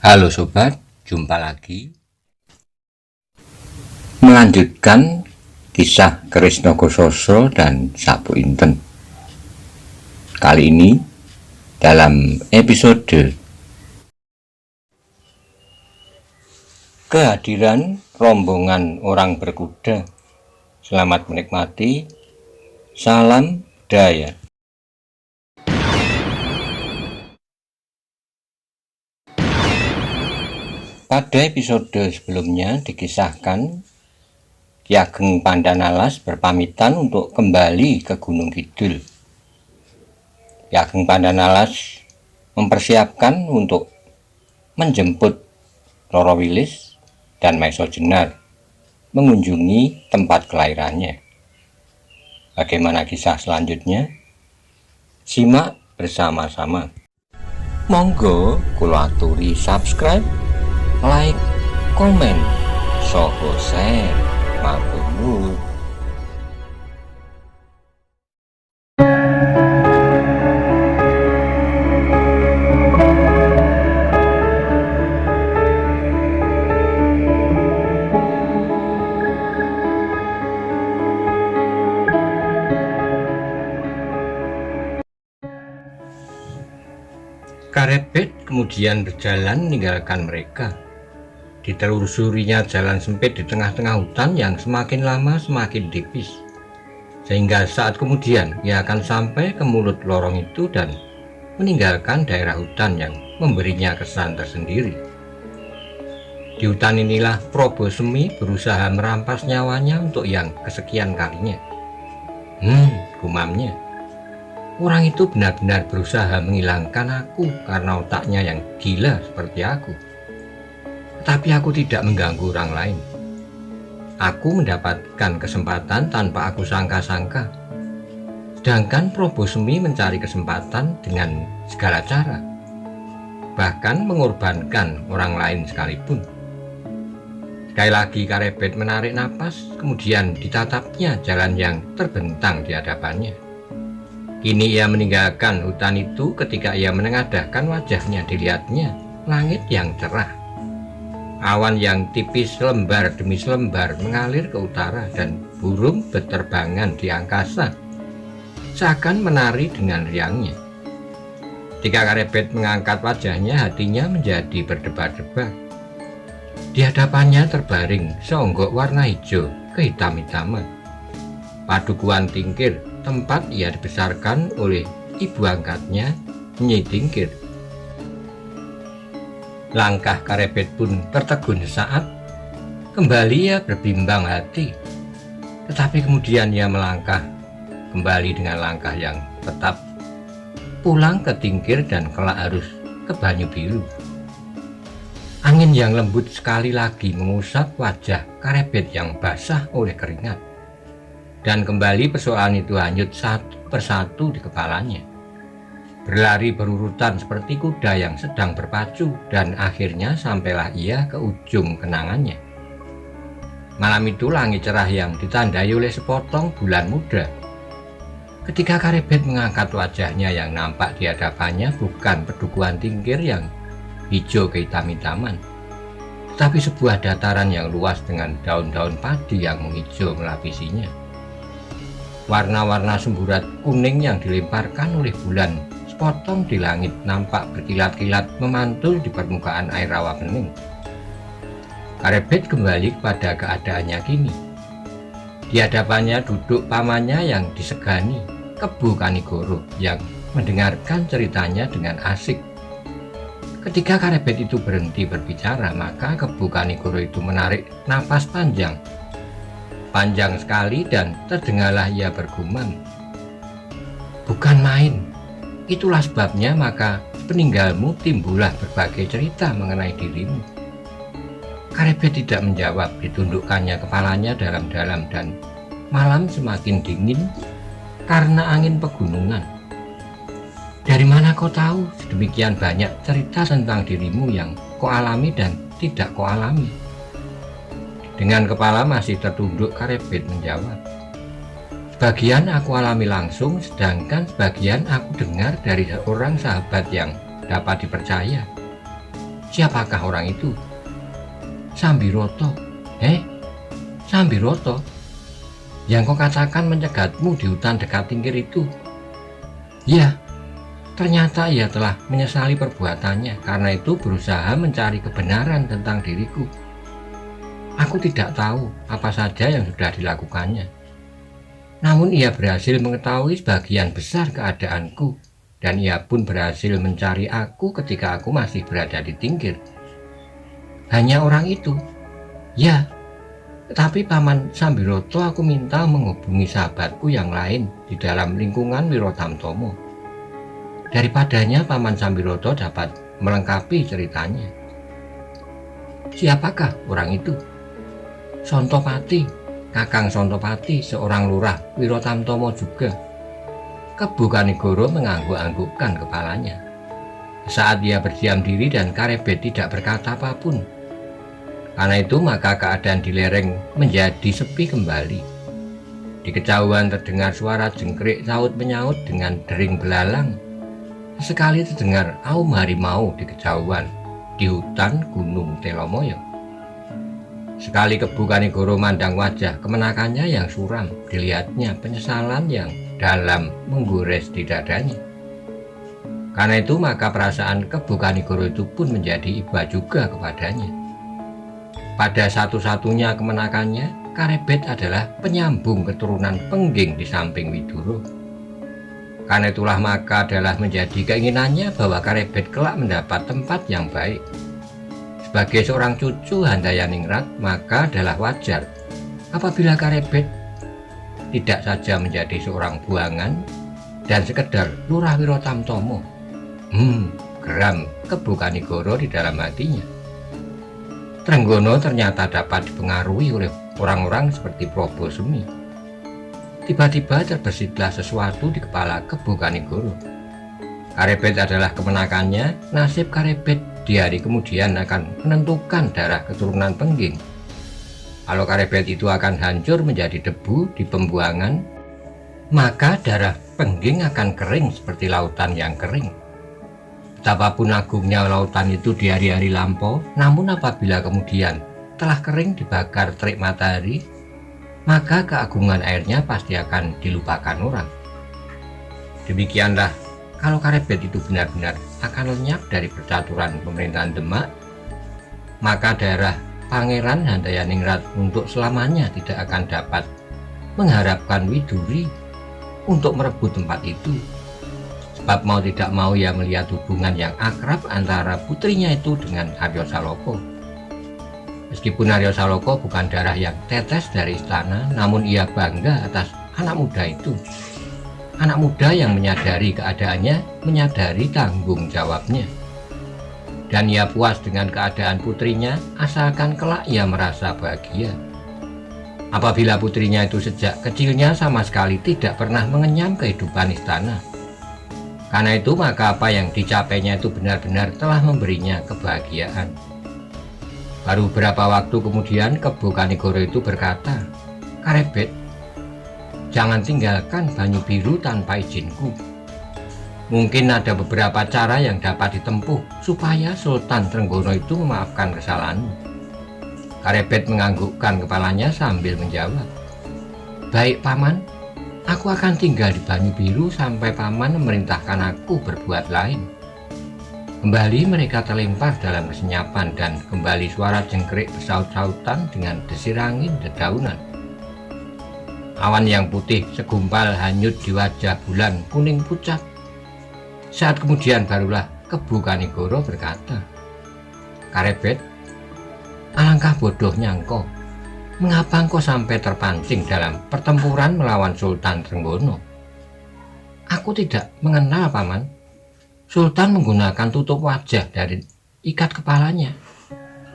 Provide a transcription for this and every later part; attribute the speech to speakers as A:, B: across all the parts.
A: Halo sobat, jumpa lagi. Melanjutkan kisah Krisna Kosasra dan Sapu Inten. Kali ini dalam episode kehadiran rombongan orang berkuda. Selamat menikmati. Salam Daya. Pada episode sebelumnya dikisahkan Ki Ageng Pandanalas berpamitan untuk kembali ke Gunung Kidul. Ki Ageng Pandanalas mempersiapkan untuk menjemput Roro Wilis dan Maiso Jenar mengunjungi tempat kelahirannya. Bagaimana kisah selanjutnya? Simak bersama-sama. Monggo kula aturi subscribe, like, komen, soho share, matur nuwun. Karebet kemudian berjalan meninggalkan mereka. Ditelusurinya jalan sempit di tengah-tengah hutan yang semakin lama semakin tipis, sehingga saat kemudian ia akan sampai ke mulut lorong itu dan meninggalkan daerah hutan yang memberinya kesan tersendiri. Di hutan inilah Probo Semi berusaha merampas nyawanya untuk yang kesekian kalinya. Gumamnya. Orang itu benar-benar berusaha menghilangkan aku karena otaknya yang gila seperti aku. Tapi aku tidak mengganggu orang lain. Aku mendapatkan kesempatan tanpa aku sangka-sangka. Sedangkan Probo Semi mencari kesempatan dengan segala cara, bahkan mengorbankan orang lain sekalipun. Sekali lagi Karebet menarik napas, kemudian ditatapnya jalan yang terbentang di hadapannya. Kini ia meninggalkan hutan itu ketika ia menengadahkan wajahnya, dilihatnya langit yang cerah. Awan yang tipis lembar demi selembar mengalir ke utara dan burung berterbangan di angkasa, seakan menari dengan riangnya. Ketika Karebet mengangkat wajahnya, hatinya menjadi berdebar-debar. Di hadapannya terbaring seonggok warna hijau kehitam-hitaman. Padukuhan Tingkir, tempat ia dibesarkan oleh ibu angkatnya, Nyi Tingkir. Langkah Karebet pun tertegun sesaat. Kembali ia berbimbang hati, tetapi kemudian ia melangkah kembali dengan langkah yang tetap, pulang ke Tingkir dan kelak harus ke Banyu Biru. Angin yang lembut sekali lagi mengusap wajah Karebet yang basah oleh keringat, dan kembali persoalan itu hanyut satu persatu di kepalanya. Berlari berurutan seperti kuda yang sedang berpacu, dan akhirnya sampailah ia ke ujung kenangannya. Malam itu langit cerah yang ditandai oleh sepotong bulan muda. Ketika Karebet mengangkat wajahnya, yang nampak di hadapannya bukan Padukuhan Tingkir yang hijau kehitam-hitaman, tetapi sebuah dataran yang luas dengan daun-daun padi yang menghijau melapisinya. Warna-warna semburat kuning yang dilemparkan oleh bulan potong di langit nampak berkilat-kilat memantul di permukaan air rawa bening. Karebet kembali kepada keadaannya kini. Di hadapannya duduk pamannya yang disegani, Kebu Kanigoro, yang mendengarkan ceritanya dengan asik. Ketika Karebet itu berhenti berbicara, maka Kebu Kanigoro itu menarik napas panjang sekali, dan terdengarlah ia bergumam, "Bukan main. Itulah sebabnya maka peninggalmu timbullah berbagai cerita mengenai dirimu." Karebet tidak menjawab. Ditundukkannya kepalanya dalam-dalam, dan malam semakin dingin karena angin pegunungan. "Dari mana kau tahu sedemikian banyak cerita tentang dirimu yang kau alami dan tidak kau alami?" Dengan kepala masih tertunduk, Karebet menjawab, "Sebagian aku alami langsung, sedangkan sebagian aku dengar dari seorang sahabat yang dapat dipercaya." Siapakah orang itu? Sambiroto. Sambiroto? Yang kau katakan mencegatmu di hutan dekat Tingkir itu? Ya, ternyata ia telah menyesali perbuatannya, karena itu berusaha mencari kebenaran tentang diriku. Aku tidak tahu apa saja yang sudah dilakukannya. Namun ia berhasil mengetahui sebagian besar keadaanku, dan ia pun berhasil mencari aku ketika aku masih berada di Tingkir. Hanya orang itu? Ya, tetapi Paman Sambiroto aku minta menghubungi sahabatku yang lain di dalam lingkungan Wirotamtomo. Daripadanya Paman Sambiroto dapat melengkapi ceritanya. Siapakah orang itu? Sontopati, Kakang Sontopati, seorang lurah Wirotamtomo juga. Kebu Kanigoro mengangguk-anggukkan kepalanya. Saat dia berdiam diri dan Karebet tidak berkata apapun. Karena itu maka keadaan di lereng menjadi sepi kembali. Di kejauhan terdengar suara jengkrik saut menyaut dengan dering belalang. Sesekali terdengar aum harimau di kejauhan di hutan Gunung Telomoyo. Sekali Kebu Kanigoro mandang wajah kemenakannya yang suram, dilihatnya penyesalan yang dalam menggores di dadanya. Karena itu maka perasaan Kebu Kanigoro itu pun menjadi iba juga kepadanya. Pada satu-satunya kemenakannya, Karebet adalah penyambung keturunan Pengging di samping Widuro. Karena itulah maka adalah menjadi keinginannya bahwa Karebet kelak mendapat tempat yang baik. Sebagai seorang cucu Handayaningrat, maka adalah wajar apabila Karebet tidak saja menjadi seorang buangan dan sekedar lurah Wirotamtomo. Geram Kebu Kanigoro di dalam hatinya. Trenggono ternyata dapat dipengaruhi oleh orang-orang seperti Probo Semi. Tiba-tiba terbesitlah sesuatu di kepala Kebu Kanigoro. Karebet adalah kemenakannya, nasib Karebet di hari kemudian akan menentukan darah keturunan Pengging. Kalau Karebet itu akan hancur menjadi debu di pembuangan, maka darah Pengging akan kering seperti lautan yang kering. Betapapun agungnya lautan itu di hari-hari lampau, namun apabila kemudian telah kering dibakar terik matahari, maka keagungan airnya pasti akan dilupakan orang. Demikianlah kalau Karebet itu benar-benar akan lenyap dari percaturan pemerintahan Demak, maka daerah Pangeran Handayaningrat untuk selamanya tidak akan dapat mengharapkan Widuri untuk merebut tempat itu. Sebab mau tidak mau ia melihat hubungan yang akrab antara putrinya itu dengan Aryo Saloko. Meskipun Aryo Saloko bukan darah yang tetes dari istana, namun ia bangga atas anak muda itu. Anak muda yang menyadari keadaannya, menyadari tanggung jawabnya. Dan ia puas dengan keadaan putrinya, asalkan kelak ia merasa bahagia. Apabila putrinya itu sejak kecilnya sama sekali tidak pernah mengenyam kehidupan istana. Karena itu maka apa yang dicapainya itu benar-benar telah memberinya kebahagiaan. Baru beberapa waktu kemudian Kebu Kanigoro itu berkata, Karebet, jangan tinggalkan Banyu Biru tanpa izinku. Mungkin ada beberapa cara yang dapat ditempuh supaya Sultan Trenggono itu memaafkan kesalahanmu. Karebet menganggukkan kepalanya sambil menjawab, baik Paman, aku akan tinggal di Banyu Biru sampai Paman memerintahkan aku berbuat lain. Kembali mereka terlempar dalam kesenyapan dan kembali suara jengkrik bersaut-sautan dengan desir angin dedaunan. Awan yang putih segumpal hanyut di wajah bulan kuning pucat. Saat kemudian barulah Kebu Kanigoro berkata, Karebet, alangkah bodohnya engkau. Mengapa engkau sampai terpancing dalam pertempuran melawan Sultan Trenggono? Aku tidak mengenal Paman. Sultan menggunakan tutup wajah dari ikat kepalanya.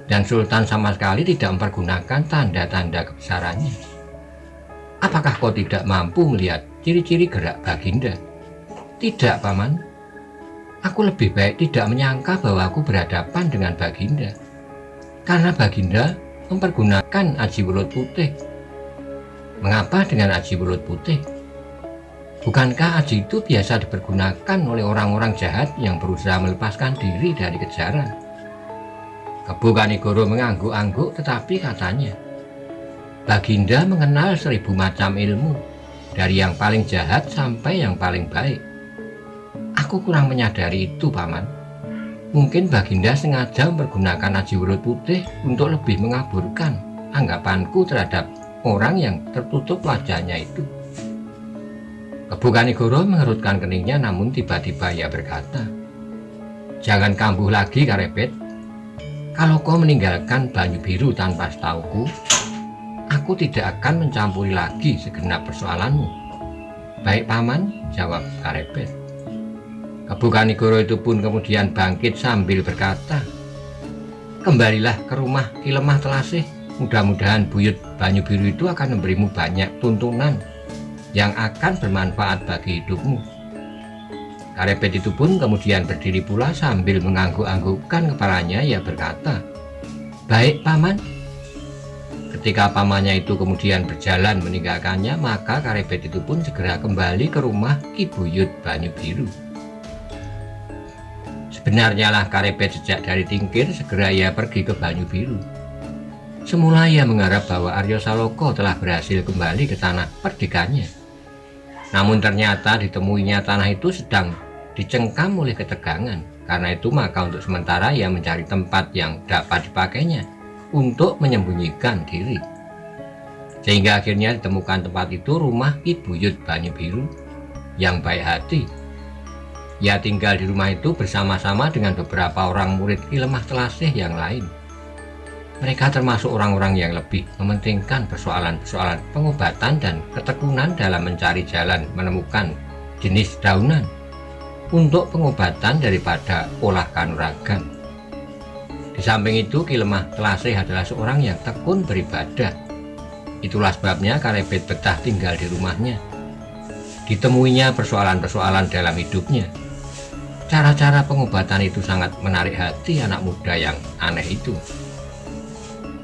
A: Dan Sultan sama sekali tidak mempergunakan tanda-tanda kebesarannya. Apakah kau tidak mampu melihat ciri-ciri gerak Baginda? Tidak Paman. Aku lebih baik tidak menyangka bahwa aku berhadapan dengan Baginda. Karena Baginda mempergunakan aji welut putih. Mengapa dengan aji welut putih? Bukankah aji itu biasa dipergunakan oleh orang-orang jahat yang berusaha melepaskan diri dari kejaran? Kebu Kanigoro mengangguk-angguk, tetapi katanya, Baginda mengenal 1000 macam ilmu, dari yang paling jahat sampai yang paling baik. Aku kurang menyadari itu, Paman. Mungkin Baginda sengaja mempergunakan Aji Wurut Putih untuk lebih mengaburkan anggapanku terhadap orang yang tertutup wajahnya itu. Kebu Kanigoro mengerutkan keningnya, namun tiba-tiba ia berkata, "Jangan kambuh lagi, Karebet. Kalau kau meninggalkan Banyu Biru tanpa setauku, aku tidak akan mencampuri lagi segenap persoalanmu." "Baik, Paman," jawab Karebet. Kebu Kanigoro itu pun kemudian bangkit sambil berkata, "Kembalilah ke rumah Ki Lemah Telasih. Mudah-mudahan buyut Banyu Biru itu akan memberimu banyak tuntunan yang akan bermanfaat bagi hidupmu." Karebet itu pun kemudian berdiri pula sambil mengangguk-anggukkan kepalanya. Ia berkata, "Baik, Paman." Ketika pamannya itu kemudian berjalan meninggalkannya, maka Karebet itu pun segera kembali ke rumah Ki Buyut Banyu Biru. Sebenarnya lah Karebet sejak dari Tingkir segera ia pergi ke Banyu Biru. Semula ia mengharap bahwa Arya Saloka telah berhasil kembali ke tanah perdikannya. Namun ternyata ditemuinya tanah itu sedang dicengkam oleh ketegangan. Karena itu maka untuk sementara ia mencari tempat yang dapat dipakainya untuk menyembunyikan diri. Sehingga akhirnya ditemukan tempat itu rumah Ki Buyut Banyu Biru yang baik hati. Ia tinggal di rumah itu bersama-sama dengan beberapa orang murid Ki Lemah Telasih yang lain. Mereka termasuk orang-orang yang lebih mementingkan persoalan-persoalan pengobatan dan ketekunan dalam mencari jalan menemukan jenis daunan untuk pengobatan daripada olah kanuragan. Di samping itu, Ki Lemah Telasih adalah seorang yang tekun beribadah. Itulah sebabnya Karebet betah tinggal di rumahnya. Ditemuinya persoalan-persoalan dalam hidupnya. Cara-cara pengobatan itu sangat menarik hati anak muda yang aneh itu.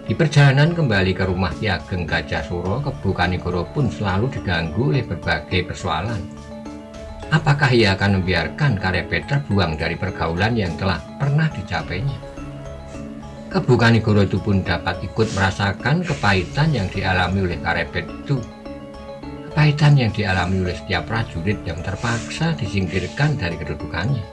A: Di perjalanan kembali ke rumah Ki Ageng Gajah Suro, Kebu Kanigoro pun selalu diganggu oleh berbagai persoalan. Apakah ia akan membiarkan Karebet terbuang dari pergaulan yang telah pernah dicapainya? Kebu Kanigoro itu pun dapat ikut merasakan kepahitan yang dialami oleh Karebet itu. Kepahitan yang dialami oleh setiap prajurit yang terpaksa disingkirkan dari kedudukannya.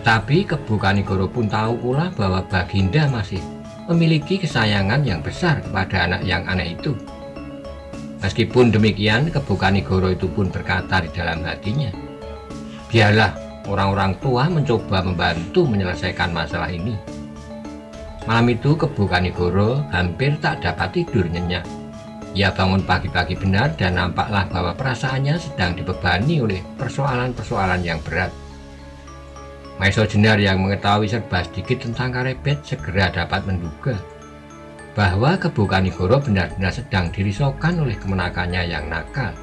A: Tapi Kebu Kanigoro pun tahu pula bahwa Baginda masih memiliki kesayangan yang besar kepada anak yang aneh itu. Meskipun demikian, Kebu Kanigoro itu pun berkata di dalam hatinya, "Biarlah orang-orang tua mencoba membantu menyelesaikan masalah ini." Malam itu Kebu Kanigoro hampir tak dapat tidur nyenyak. Ia bangun pagi-pagi benar dan nampaklah bahwa perasaannya sedang dibebani oleh persoalan-persoalan yang berat. Maiso Jenar yang mengetahui serba sedikit tentang Karebet segera dapat menduga bahwa Kebu Kanigoro benar-benar sedang dirisaukan oleh kemenakannya yang nakal.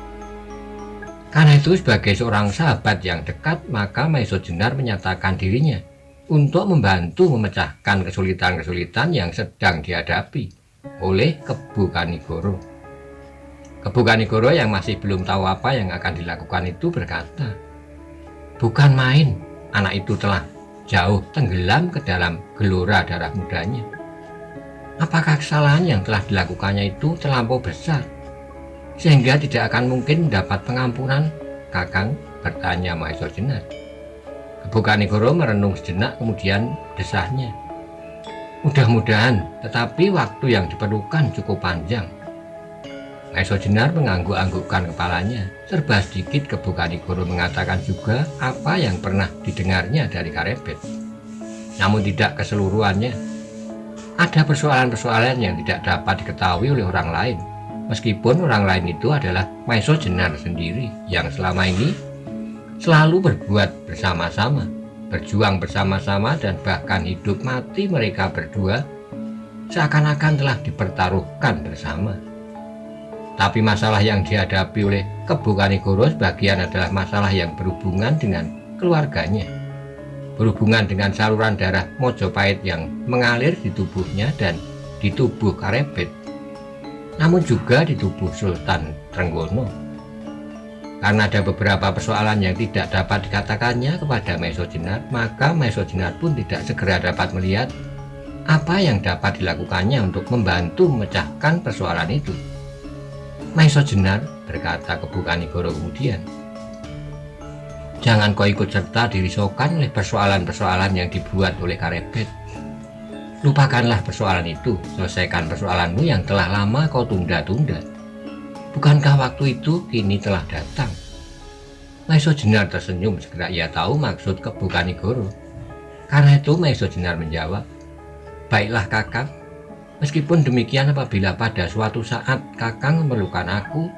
A: Karena itu sebagai seorang sahabat yang dekat, maka Maiso Jenar menyatakan dirinya untuk membantu memecahkan kesulitan-kesulitan yang sedang dihadapi oleh Kebu Kanigoro. Kebu Kanigoro yang masih belum tahu apa yang akan dilakukan itu berkata, "Bukan main, anak itu telah jauh tenggelam ke dalam gelora darah mudanya. Apakah kesalahan yang telah dilakukannya itu terlampau besar, sehingga tidak akan mungkin mendapat pengampunan, Kakang?" bertanya Maiso Jenar. Kebu Kanigoro merenung sejenak, kemudian desahnya, "Mudah-mudahan, tetapi waktu yang diperlukan cukup panjang." Maiso Jenar mengangguk-anggukkan kepalanya. Serba sedikit Kebu Kanigoro mengatakan juga apa yang pernah didengarnya dari Karebet. Namun tidak keseluruhannya. Ada persoalan-persoalan yang tidak dapat diketahui oleh orang lain, meskipun orang lain itu adalah Maiso Jenar sendiri yang selama ini selalu berbuat bersama-sama, berjuang bersama-sama, dan bahkan hidup mati mereka berdua seakan-akan telah dipertaruhkan bersama. Tapi masalah yang dihadapi oleh Kebu Kanigoro sebagian adalah masalah yang berhubungan dengan keluarganya, berhubungan dengan saluran darah Mojopahit yang mengalir di tubuhnya dan di tubuh Karebet, namun juga di tubuh Sultan Trenggono. Karena ada beberapa persoalan yang tidak dapat dikatakannya kepada Maiso Jenar, maka Maiso Jenar pun tidak segera dapat melihat Apa yang dapat dilakukannya untuk membantu memecahkan persoalan itu? Maiso Jenar, berkata Kebu Kanigoro kemudian. Jangan kau ikut serta dirisaukan oleh persoalan-persoalan yang dibuat oleh Karebet. Lupakanlah persoalan itu, selesaikan persoalanmu yang telah lama kau tunda-tunda. Bukankah waktu itu kini telah datang? Maiso Jenar tersenyum, segera ia tahu maksud Kebu Kanigoro. Karena itu Maiso Jenar menjawab, baiklah Kakang, meskipun demikian apabila pada suatu saat Kakang memerlukan aku,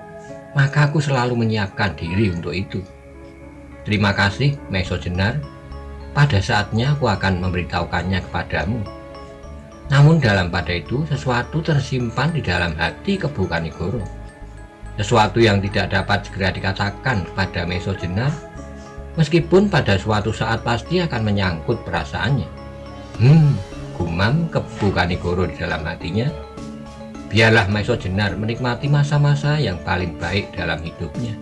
A: maka aku selalu menyiapkan diri untuk itu. Terima kasih Maiso Jenar, pada saatnya aku akan memberitahukannya kepadamu. Namun dalam pada itu sesuatu tersimpan di dalam hati Kebu Kanigoro. Sesuatu yang tidak dapat segera dikatakan kepada Maiso Jenar, meskipun pada suatu saat pasti akan menyangkut perasaannya. Gumam Kebu Kanigoro di dalam hatinya. Biarlah Maiso Jenar menikmati masa-masa yang paling baik dalam hidupnya.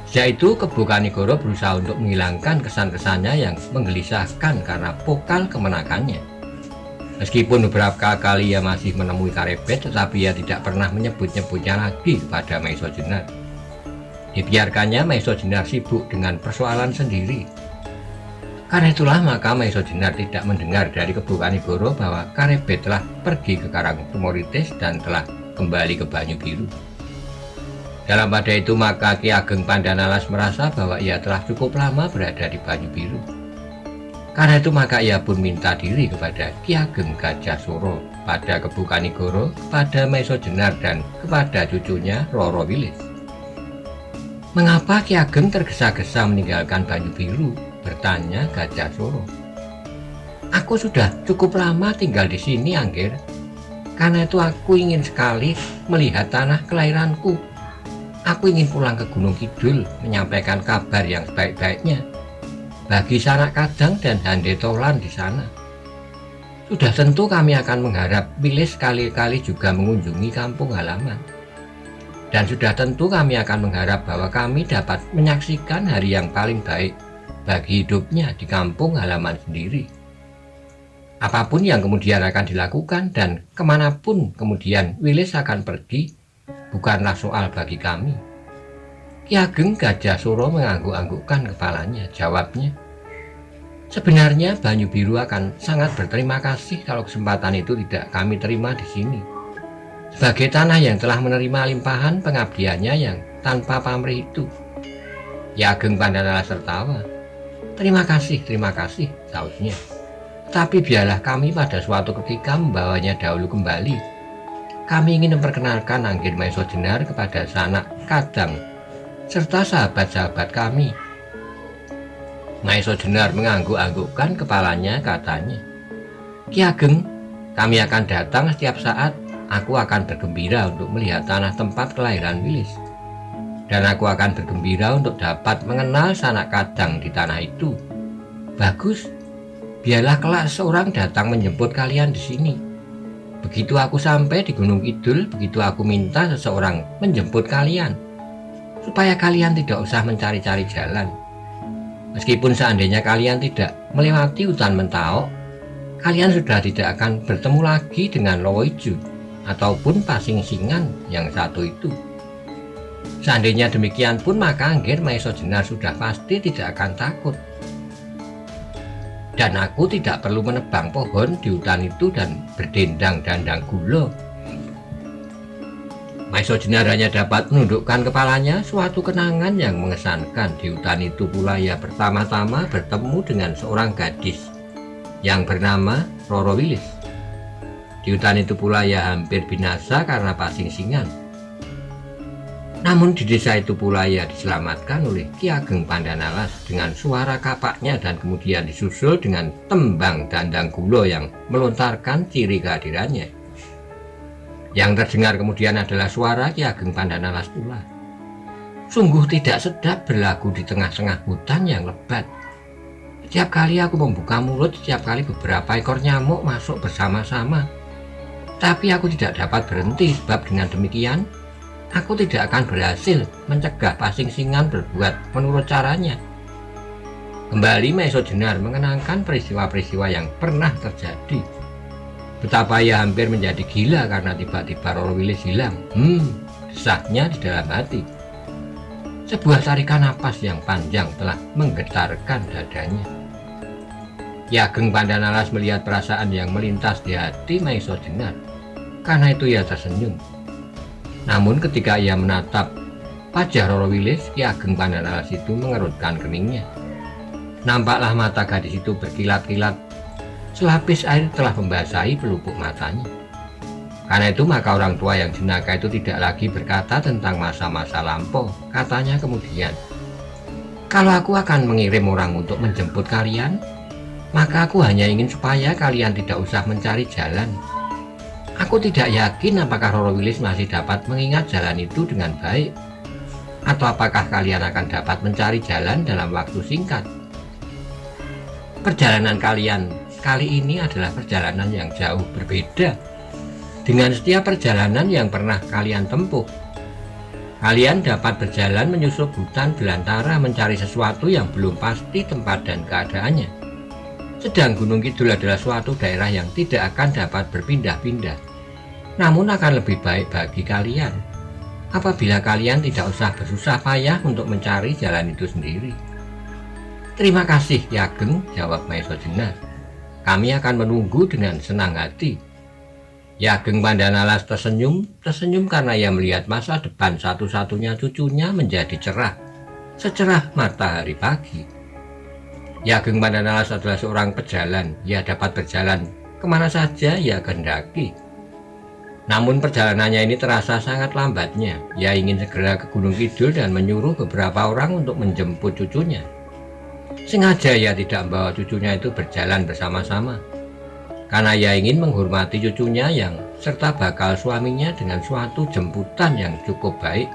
A: Sejak itu Kebu Kanigoro berusaha untuk menghilangkan kesan-kesannya yang menggelisahkan karena pokal kemenangannya. Meskipun beberapa kali ia masih menemui Karebet, tetapi ia tidak pernah menyebut-nyebutnya lagi kepada Maiso Jenar. Dibiarkannya Maiso Jenar sibuk dengan persoalan sendiri. Karena itulah maka Maiso Jenar tidak mendengar dari Kebu Kanigoro bahwa Karebet telah pergi ke Karang Tumoritis dan telah kembali ke Banyu Biru. Dalam pada itu maka Ki Ageng Pandanalas merasa bahwa ia telah cukup lama berada di Banyu Biru. Karena itu maka ia pun minta diri kepada Ki Ageng Gajah Suro, pada Kebu Kanigoro, kepada Maiso Jenar dan kepada cucunya Roro Wilis. Mengapa Ki Ageng tergesa-gesa meninggalkan Banyu Biru? Bertanya Gajah Suro. Aku sudah cukup lama tinggal di sini, Angger. Karena itu aku ingin sekali melihat tanah kelahiranku. Aku ingin pulang ke Gunung Kidul menyampaikan kabar yang sebaik-baiknya bagi Sanak Kadang dan Hande Tolan di sana. Sudah tentu kami akan mengharap Wilis sekali-kali juga mengunjungi kampung halaman. Dan sudah tentu kami akan mengharap bahwa kami dapat menyaksikan hari yang paling baik bagi hidupnya di kampung halaman sendiri. Apapun yang kemudian akan dilakukan dan kemanapun kemudian Wilis akan pergi, bukanlah soal bagi kami. Ki Ageng Gajah Suro mengangguk-anggukkan kepalanya. Jawabnya, sebenarnya Banyu Biru akan sangat berterima kasih kalau kesempatan itu tidak kami terima di sini. Sebagai tanah yang telah menerima limpahan pengabdiannya yang tanpa pamrih itu. Ki Ageng Pandanalas tertawa. Terima kasih, sausnya. Tapi biarlah kami pada suatu ketika membawanya dahulu kembali. Kami ingin memperkenalkan Angger Maiso Jenar kepada Sanak Kadang serta sahabat-sahabat kami. Maiso Jenar mengangguk-anggukkan kepalanya, katanya, Ki Ageng, kami akan datang setiap saat. Aku akan bergembira untuk melihat tanah tempat kelahiran Wilis. Dan aku akan bergembira untuk dapat mengenal Sanak Kadang di tanah itu. Bagus, biarlah kelak seorang datang menjemput kalian di sini. Begitu aku sampai di Gunung Kidul, begitu aku minta seseorang menjemput kalian, supaya kalian tidak usah mencari-cari jalan. Meskipun seandainya kalian tidak melewati hutan Mentao, kalian sudah tidak akan bertemu lagi dengan Lowoiju ataupun Pasing Singan yang satu itu. Seandainya demikian pun maka Angger Maiso Jenar sudah pasti tidak akan takut. Dan aku tidak perlu menebang pohon di hutan itu dan berdendang dandang gula. Maiso Jenar hanya dapat menundukkan kepalanya. Suatu kenangan yang mengesankan. Di hutan itu pula ia pertama-tama bertemu dengan seorang gadis yang bernama Roro Wilis. Di hutan itu pula ia hampir binasa karena Pasing Singan. Namun di desa itu pula ia diselamatkan oleh Ki Ageng Pandanalas dengan suara kapaknya dan kemudian disusul dengan tembang dandang gulo yang melontarkan ciri kehadirannya. Yang terdengar kemudian adalah suara Ki Ageng Pandanalas pula. Sungguh tidak sedap berlagu di tengah-tengah hutan yang lebat. Setiap kali aku membuka mulut, setiap kali beberapa ekor nyamuk masuk bersama-sama. Tapi aku tidak dapat berhenti sebab dengan demikian aku tidak akan berhasil mencegah Pasing Singan berbuat menurut caranya. Kembali Maiso Jenar mengenangkan peristiwa-peristiwa yang pernah terjadi. Betapa ia hampir menjadi gila karena tiba-tiba Roro Wilis hilang. Desahnya di dalam hati. Sebuah tarikan napas yang panjang telah menggetarkan dadanya. Ki Ageng Pandanalas melihat perasaan yang melintas di hati Maiso Jenar. Karena itu ia tersenyum. Namun ketika ia menatap wajah Roro Wilis, Ki Ageng Pandanalas itu mengerutkan keningnya. Nampaklah mata gadis itu berkilat-kilat. Selapis air telah membasahi pelupuk matanya. Karena itu maka orang tua yang jenaka itu tidak lagi berkata tentang masa-masa lampau. Katanya kemudian, "Kalau aku akan mengirim orang untuk menjemput kalian, maka aku hanya ingin supaya kalian tidak usah mencari jalan. Aku tidak yakin apakah Roro Wilis masih dapat mengingat jalan itu dengan baik, atau apakah kalian akan dapat mencari jalan dalam waktu singkat. Perjalanan kalian kali ini adalah perjalanan yang jauh berbeda dengan setiap perjalanan yang pernah kalian tempuh. Kalian dapat berjalan menyusup hutan belantara mencari sesuatu yang belum pasti tempat dan keadaannya. Sedang Gunung Kidul adalah suatu daerah yang tidak akan dapat berpindah-pindah. Namun akan lebih baik bagi kalian apabila kalian tidak usah bersusah payah untuk mencari jalan itu sendiri." "Terima kasih, Ki Ageng," jawab Maiso Jenar. "Kami akan menunggu dengan senang hati." Ki Ageng Pandanalas tersenyum karena ia melihat masa depan satu-satunya cucunya menjadi cerah, secerah matahari pagi. Ki Ageng Pandanalas adalah seorang pejalan. Ia dapat berjalan kemana saja ia kehendaki. Namun perjalanannya ini terasa sangat lambatnya. Ia ingin segera ke Gunung Kidul dan menyuruh beberapa orang untuk menjemput cucunya. Sengaja ia tidak membawa cucunya itu berjalan bersama-sama, karena ia ingin menghormati cucunya yang serta bakal suaminya dengan suatu jemputan yang cukup baik.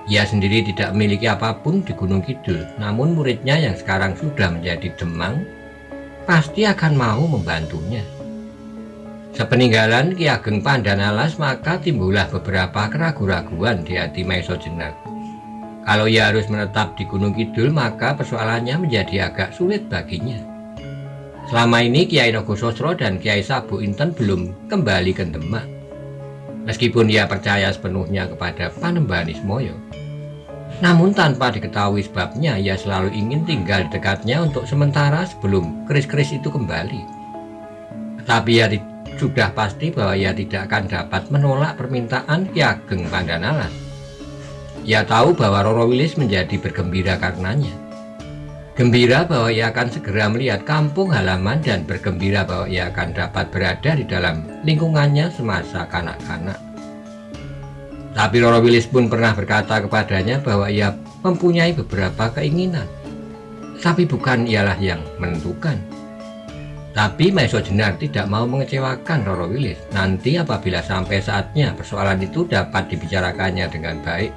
A: Ia sendiri tidak memiliki apapun di Gunung Kidul, namun muridnya yang sekarang sudah menjadi demang pasti akan mau membantunya. Sepeninggalan Ki Ageng Pandanalas, maka timbullah beberapa keraguan-raguan di hati Maiso Jenar. Kalau ia harus menetap di Gunung Kidul, maka persoalannya menjadi agak sulit baginya. Selama ini Kiai Nogososro dan Kiai Sabu Inten belum kembali ke Demak. Meskipun ia percaya sepenuhnya kepada Panembahan Ismoyo, namun tanpa diketahui sebabnya ia selalu ingin tinggal di dekatnya untuk sementara sebelum keris-keris itu kembali. Tetapi ia sudah pasti bahwa ia tidak akan dapat menolak permintaan Ki Ageng Pandanalas. Ia tahu bahwa Roro Wilis menjadi bergembira karenanya. Gembira bahwa ia akan segera melihat kampung halaman dan bergembira bahwa ia akan dapat berada di dalam lingkungannya semasa kanak-kanak. Tapi Roro Wilis pun pernah berkata kepadanya bahwa ia mempunyai beberapa keinginan, tapi bukan ialah yang menentukan. Tapi Maiso Jenar tidak mau mengecewakan Roro Wilis. Nanti apabila sampai saatnya persoalan itu dapat dibicarakannya dengan baik,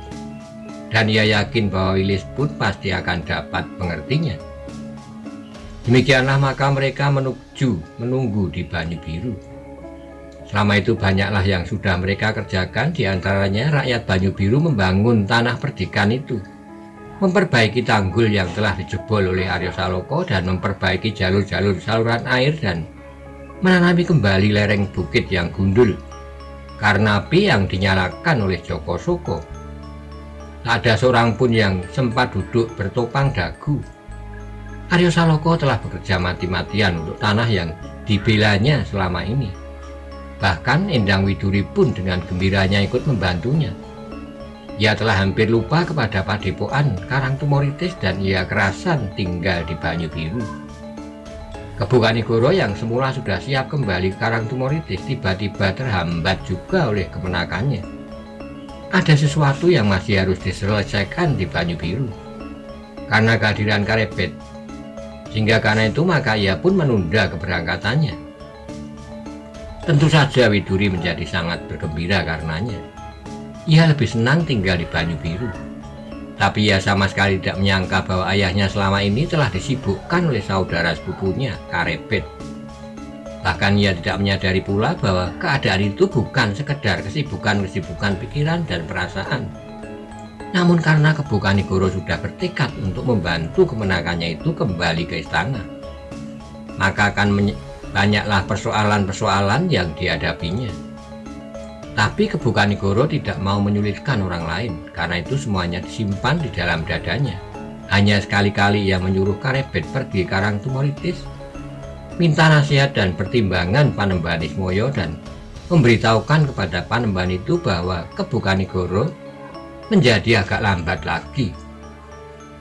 A: dan ia yakin bahwa Wilis pun pasti akan dapat mengertinya. Demikianlah maka mereka menunggu di Banyu Biru. Selama itu banyaklah yang sudah mereka kerjakan. Di antaranya rakyat Banyu Biru membangun tanah perdikan itu, memperbaiki tanggul yang telah dijebol oleh Aryo Saloka, dan memperbaiki jalur-jalur saluran air, dan menanami kembali lereng bukit yang gundul karena api yang dinyalakan oleh Joko Soko. Tak ada seorang pun yang sempat duduk bertopang dagu. Aryo Saloka telah bekerja mati-matian untuk tanah yang dibelanya selama ini. Bahkan Endang Widuri pun dengan gembiranya ikut membantunya. Ia telah hampir lupa kepada padepokan Karangtumoritis dan ia kerasan tinggal di Banyu Biru. Kebu Kanigoro yang semula sudah siap kembali ke Karangtumoritis tiba-tiba terhambat juga oleh kemenakannya. Ada sesuatu yang masih harus diselesaikan di Banyu Biru karena kehadiran Karebet, sehingga karena itu maka ia pun menunda keberangkatannya. Tentu saja Widuri menjadi sangat bergembira karenanya. Ia lebih senang tinggal di Banyu Biru, tapi ia sama sekali tidak menyangka bahwa ayahnya selama ini telah disibukkan oleh saudara sepupunya Karebet. Bahkan ia tidak menyadari pula bahwa keadaan itu bukan sekedar kesibukan pikiran dan perasaan. Namun karena Kebu Kanigoro sudah bertekad untuk membantu kemenakannya itu kembali ke istana, maka akan banyaklah persoalan-persoalan yang dihadapinya. Tapi Kebu Kanigoro tidak mau menyulitkan orang lain, karena itu semuanya disimpan di dalam dadanya. Hanya sekali-kali ia menyuruh Karebet pergi ke Karang Tumoritis, minta nasihat dan pertimbangan Panembahan Ismoyo, dan memberitahukan kepada Panembahan itu bahwa Kebu Kanigoro menjadi agak lambat lagi.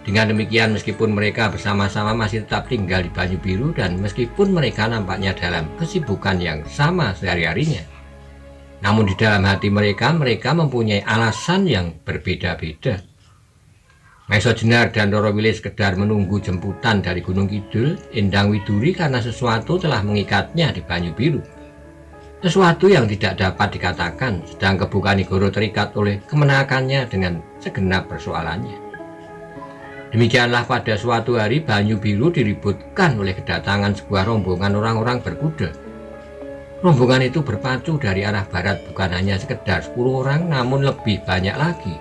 A: Dengan demikian, meskipun mereka bersama-sama masih tetap tinggal di Banyu Biru, dan meskipun mereka nampaknya dalam kesibukan yang sama sehari-harinya, namun di dalam hati mereka mempunyai alasan yang berbeda-beda. Maiso Jenar dan Roro Wili sekedar menunggu jemputan dari Gunung Kidul, Endang Widuri, karena sesuatu telah mengikatnya di Banyu Biru. Sesuatu yang tidak dapat dikatakan, sedang Kebu Kanigoro terikat oleh kemenakannya dengan segenap persoalannya. Demikianlah pada suatu hari Banyu Biru diributkan oleh kedatangan sebuah rombongan orang-orang berkuda. Rombongan itu berpacu dari arah barat, bukan hanya sekedar 10 orang, namun lebih banyak lagi.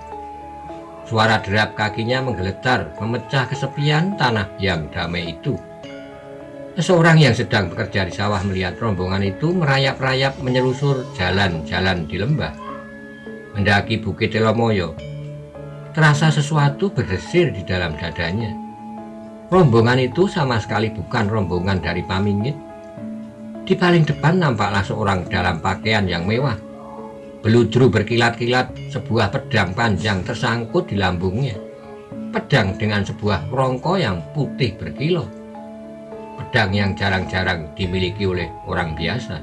A: Suara derap kakinya menggeletar, memecah kesepian tanah yang damai itu. Seseorang yang sedang bekerja di sawah melihat rombongan itu merayap-rayap menyelusur jalan-jalan di lembah, mendaki Bukit Telomoyo. Terasa sesuatu berdesir di dalam dadanya. Rombongan itu sama sekali bukan rombongan dari Pamingit. Di paling depan nampaklah seorang dalam pakaian yang mewah. Beludru berkilat-kilat, sebuah pedang panjang tersangkut di lambungnya. Pedang dengan sebuah rongko yang putih berkilau. Pedang yang jarang-jarang dimiliki oleh orang biasa.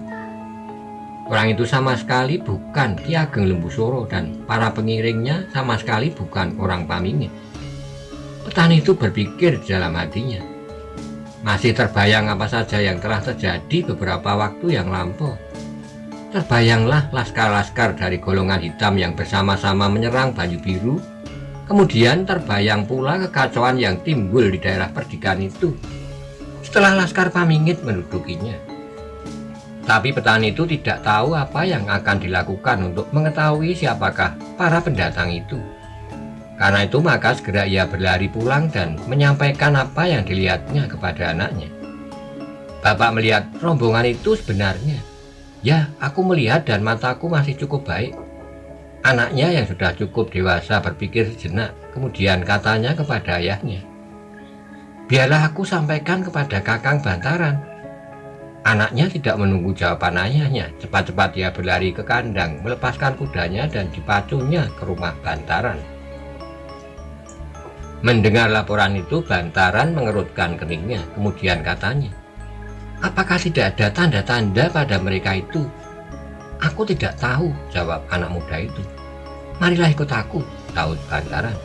A: Orang itu sama sekali bukan Ki Ageng Lembusoro, dan para pengiringnya sama sekali bukan orang Pamingit. Petani itu berpikir di dalam hatinya. Masih terbayang apa saja yang telah terjadi beberapa waktu yang lampau. Terbayanglah laskar-laskar dari golongan hitam yang bersama-sama menyerang Banyu Biru. Kemudian terbayang pula kekacauan yang timbul di daerah perdikan itu setelah laskar Pamingit mendudukinya. Tapi petani itu tidak tahu apa yang akan dilakukan untuk mengetahui siapakah para pendatang itu. Karena itu maka segera ia berlari pulang dan menyampaikan apa yang dilihatnya kepada anaknya. Bapak melihat rombongan itu sebenarnya. Ya, aku melihat dan mataku masih cukup baik. Anaknya yang sudah cukup dewasa berpikir sejenak, kemudian katanya kepada ayahnya. Biarlah aku sampaikan kepada Kakang Bantaran. Anaknya tidak menunggu jawaban ayahnya. Cepat-cepat dia berlari ke kandang, melepaskan kudanya dan dipacunya ke rumah Bantaran. Mendengar laporan itu, Bantaran mengerutkan keningnya, kemudian katanya, apakah tidak ada tanda-tanda pada mereka itu? Aku tidak tahu, jawab anak muda itu. Marilah ikut aku, taut Bantaran.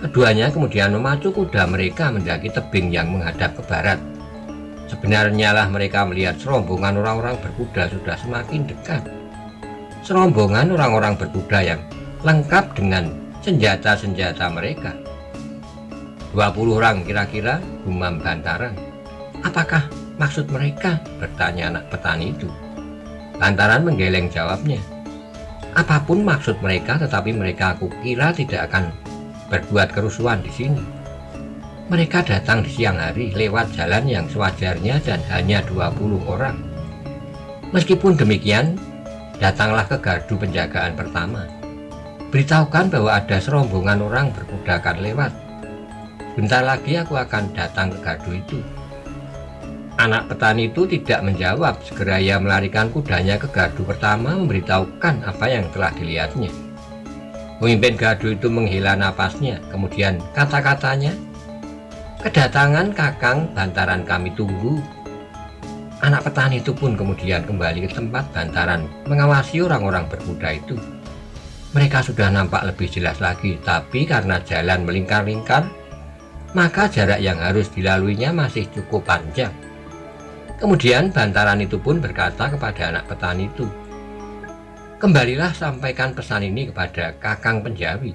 A: Keduanya kemudian memacu kuda mereka mendaki tebing yang menghadap ke barat. Sebenarnya lah mereka melihat serombongan orang-orang berkuda sudah semakin dekat. Serombongan orang-orang berkuda yang lengkap dengan senjata-senjata mereka. 20 orang kira-kira, gumam Bantaran. Apakah maksud mereka? Bertanya anak petani itu. Bantaran menggeleng jawabnya. Apapun maksud mereka, tetapi mereka aku kira tidak akan berbuat kerusuhan di sini. Mereka datang di siang hari lewat jalan yang sewajarnya dan hanya 20 orang. Meskipun demikian, datanglah ke gardu penjagaan pertama. Beritahukan bahwa ada serombongan orang berkuda akan lewat. Bentar lagi aku akan datang ke gardu itu. Anak petani itu tidak menjawab. Segera ia melarikan kudanya ke gardu pertama, memberitahukan apa yang telah dilihatnya. Pemimpin gardu itu menghela napasnya, kemudian kata-katanya, kedatangan Kakang Bantaran kami tunggu. Anak petani itu pun kemudian kembali ke tempat Bantaran mengawasi orang-orang berkuda itu. Mereka sudah nampak lebih jelas lagi, tapi karena jalan melingkar-lingkar, maka jarak yang harus dilaluinya masih cukup panjang. Kemudian Bantaran itu pun berkata kepada anak petani itu, kembalilah sampaikan pesan ini kepada Kakang Penjawi,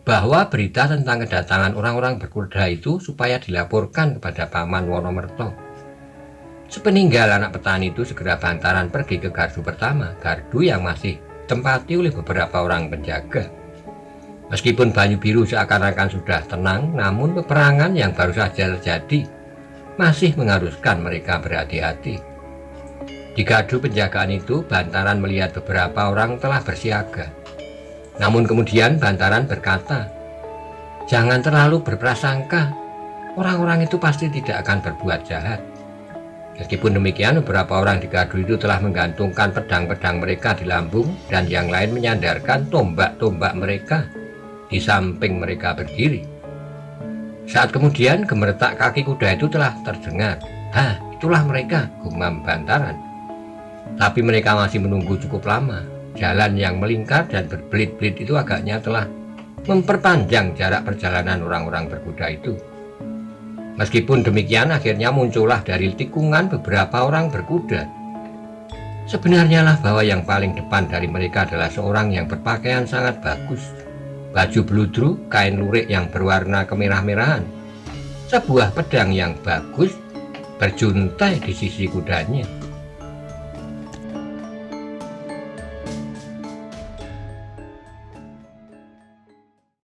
A: bahwa berita tentang kedatangan orang-orang berkuda itu supaya dilaporkan kepada Paman Wonomerto. Sepeninggal anak petani itu, segera Bantaran pergi ke gardu pertama, gardu yang masih ditempati oleh beberapa orang penjaga. Meskipun Banyu Biru seakan-akan sudah tenang, namun peperangan yang baru saja terjadi masih mengharuskan mereka berhati-hati. Di gardu penjagaan itu, Bantaran melihat beberapa orang telah bersiaga. Namun kemudian Bantaran berkata, "Jangan terlalu berprasangka, orang-orang itu pasti tidak akan berbuat jahat." Meskipun demikian, beberapa orang di gardu itu telah menggantungkan pedang-pedang mereka di lambung dan yang lain menyandarkan tombak-tombak mereka di samping mereka berdiri. Saat kemudian gemertak kaki kuda itu telah terdengar. "Hah, itulah mereka," gumam Bantaran. Tapi mereka masih menunggu cukup lama. Jalan yang melingkar dan berbelit-belit itu agaknya telah memperpanjang jarak perjalanan orang-orang berkuda itu. Meskipun demikian, akhirnya muncullah dari tikungan beberapa orang berkuda. Sebenarnya lah bahwa yang paling depan dari mereka adalah seorang yang berpakaian sangat bagus. Baju bludru, kain lurik yang berwarna kemerah-merahan, sebuah pedang yang bagus berjuntai di sisi kudanya.